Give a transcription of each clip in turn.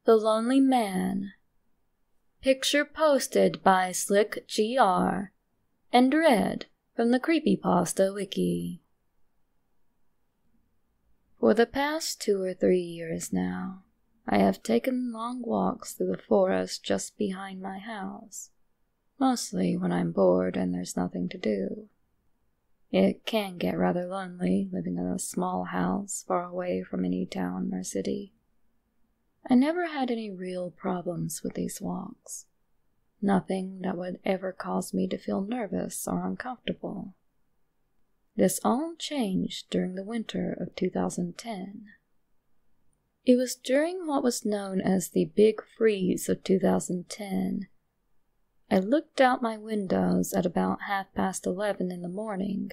The Lonely Man. Picture posted by Slick GR and read from the Creepypasta wiki. For the past 2 or 3 years now, I have taken long walks through the forest just behind my house, mostly when I'm bored and there's nothing to do. It can get rather lonely living in a small house far away from any town or city. I never had any real problems with these walks. Nothing that would ever cause me to feel nervous or uncomfortable. This all changed during the winter of 2010. It was during what was known as the Big Freeze of 2010. I looked out my windows at about 11:30 in the morning,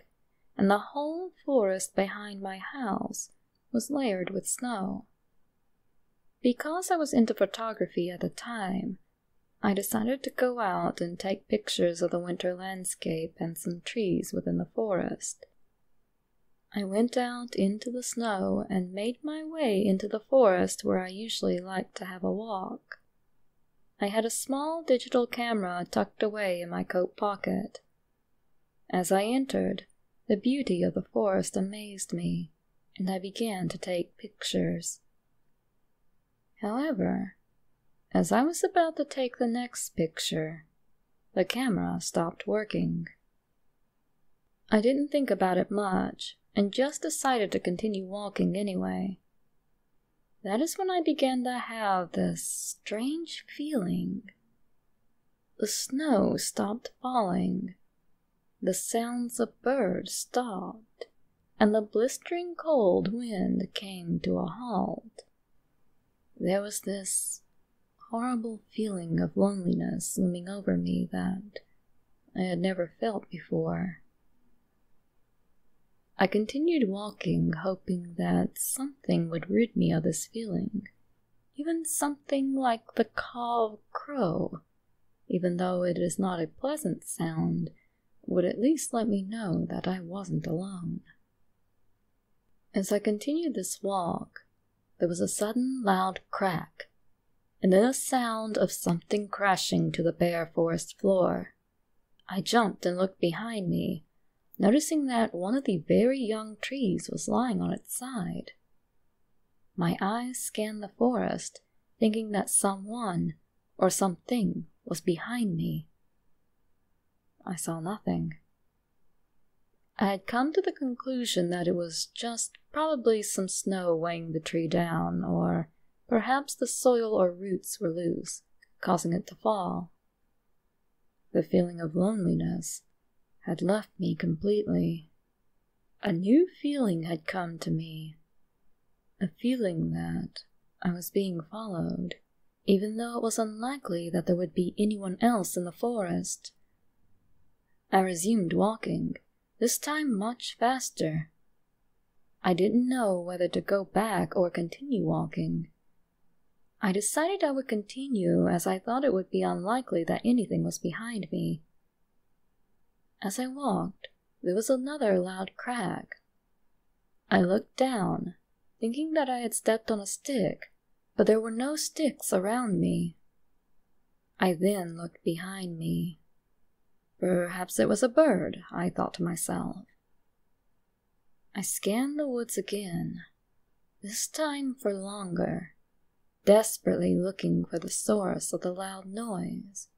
and the whole forest behind my house was layered with snow. Because I was into photography at the time, I decided to go out and take pictures of the winter landscape and some trees within the forest. I went out into the snow and made my way into the forest where I usually like to have a walk. I had a small digital camera tucked away in my coat pocket. As I entered, the beauty of the forest amazed me, and I began to take pictures. However, as I was about to take the next picture, the camera stopped working. I didn't think about it much, and just decided to continue walking anyway. That is when I began to have this strange feeling. The snow stopped falling, the sounds of birds stopped, and the blistering cold wind came to a halt. There was this horrible feeling of loneliness looming over me that I had never felt before. I continued walking, hoping that something would rid me of this feeling. Even something like the caw of a crow, even though it is not a pleasant sound, would at least let me know that I wasn't alone. As I continued this walk, there was a sudden loud crack, and then a sound of something crashing to the bare forest floor. I jumped and looked behind me, noticing that one of the very young trees was lying on its side. My eyes scanned the forest, thinking that someone or something was behind me. I saw nothing. I had come to the conclusion that it was just probably some snow weighing the tree down, or perhaps the soil or roots were loose, causing it to fall. The feeling of loneliness had left me completely. A new feeling had come to me, a feeling that I was being followed, even though it was unlikely that there would be anyone else in the forest. I resumed walking, this time much faster. I didn't know whether to go back or continue walking. I decided I would continue, as I thought it would be unlikely that anything was behind me. As I walked, there was another loud crack. I looked down, thinking that I had stepped on a stick, but there were no sticks around me. I then looked behind me. Perhaps it was a bird, I thought to myself. I scanned the woods again, this time for longer, desperately looking for the source of the loud noise.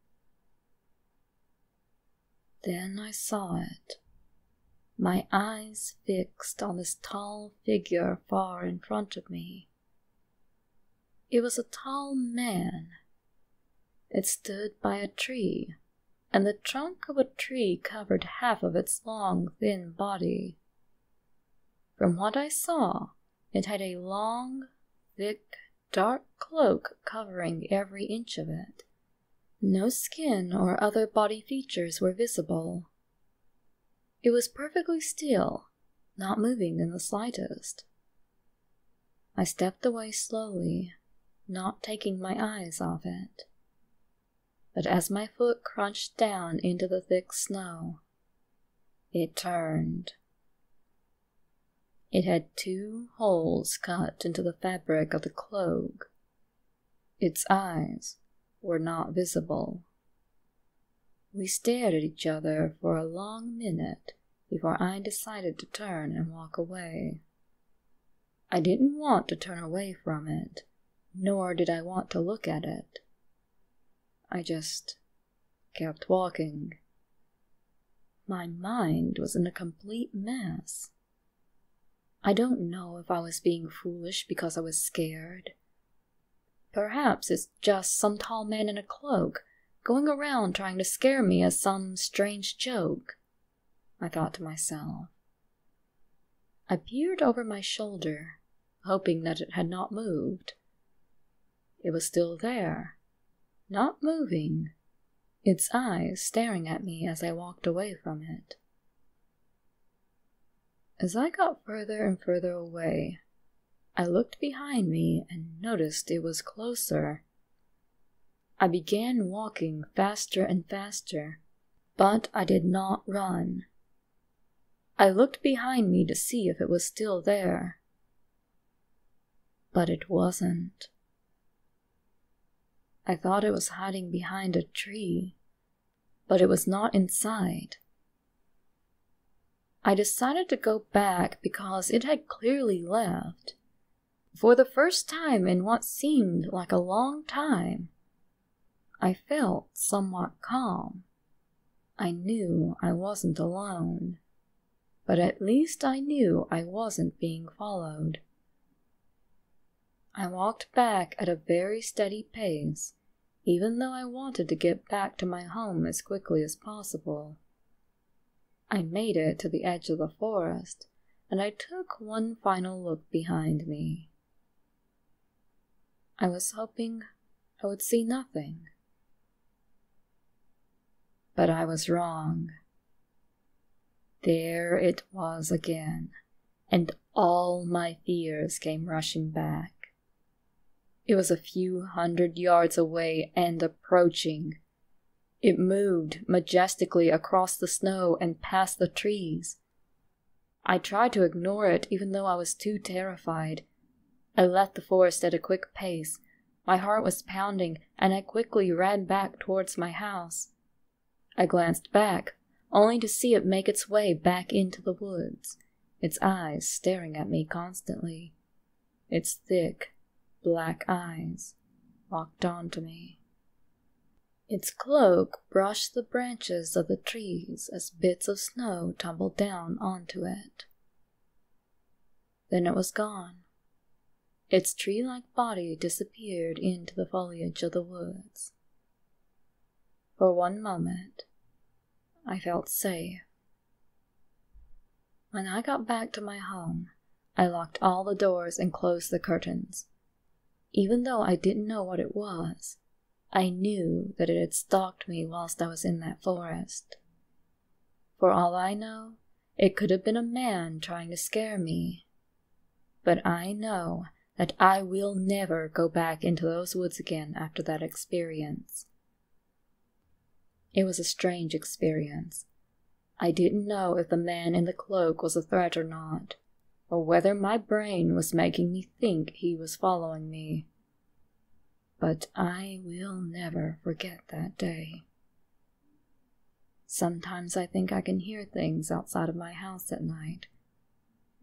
Then I saw it, my eyes fixed on this tall figure far in front of me. It was a tall man. It stood by a tree, and the trunk of a tree covered half of its long, thin body. From what I saw, it had a long, thick, dark cloak covering every inch of it. No skin or other body features were visible. It was perfectly still, not moving in the slightest. I stepped away slowly, not taking my eyes off it. But as my foot crunched down into the thick snow, it turned. It had 2 holes cut into the fabric of the cloak. Its eyes were not visible. We stared at each other for a long minute before I decided to turn and walk away. I didn't want to turn away from it, nor did I want to look at it. I just kept walking. My mind was in a complete mess. I don't know if I was being foolish because I was scared. Perhaps it's just some tall man in a cloak going around trying to scare me as some strange joke, I thought to myself. I peered over my shoulder, hoping that it had not moved. It was still there, not moving, its eyes staring at me as I walked away from it. As I got further and further away, I looked behind me and noticed it was closer. I began walking faster and faster, but I did not run. I looked behind me to see if it was still there. But it wasn't. I thought it was hiding behind a tree, but it was not inside. I decided to go back because it had clearly left. For the first time in what seemed like a long time, I felt somewhat calm. I knew I wasn't alone, but at least I knew I wasn't being followed. I walked back at a very steady pace, even though I wanted to get back to my home as quickly as possible. I made it to the edge of the forest, and I took one final look behind me. I was hoping I would see nothing. But I was wrong. There it was again, and all my fears came rushing back. It was a few hundred yards away and approaching. It moved majestically across the snow and past the trees. I tried to ignore it even though I was too terrified. I left the forest at a quick pace. My heart was pounding, and I quickly ran back towards my house. I glanced back, only to see it make its way back into the woods, its eyes staring at me constantly. Its thick, black eyes locked onto me. Its cloak brushed the branches of the trees as bits of snow tumbled down onto it. Then it was gone. Its tree-like body disappeared into the foliage of the woods. For one moment, I felt safe. When I got back to my home, I locked all the doors and closed the curtains. Even though I didn't know what it was, I knew that it had stalked me whilst I was in that forest. For all I know, it could have been a man trying to scare me. But I know that I will never go back into those woods again after that experience. It was a strange experience. I didn't know if the man in the cloak was a threat or not, or whether my brain was making me think he was following me. But I will never forget that day. Sometimes I think I can hear things outside of my house at night,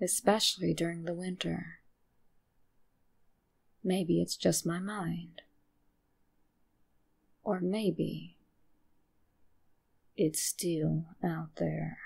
especially during the winter. Maybe it's just my mind. Or maybe it's still out there.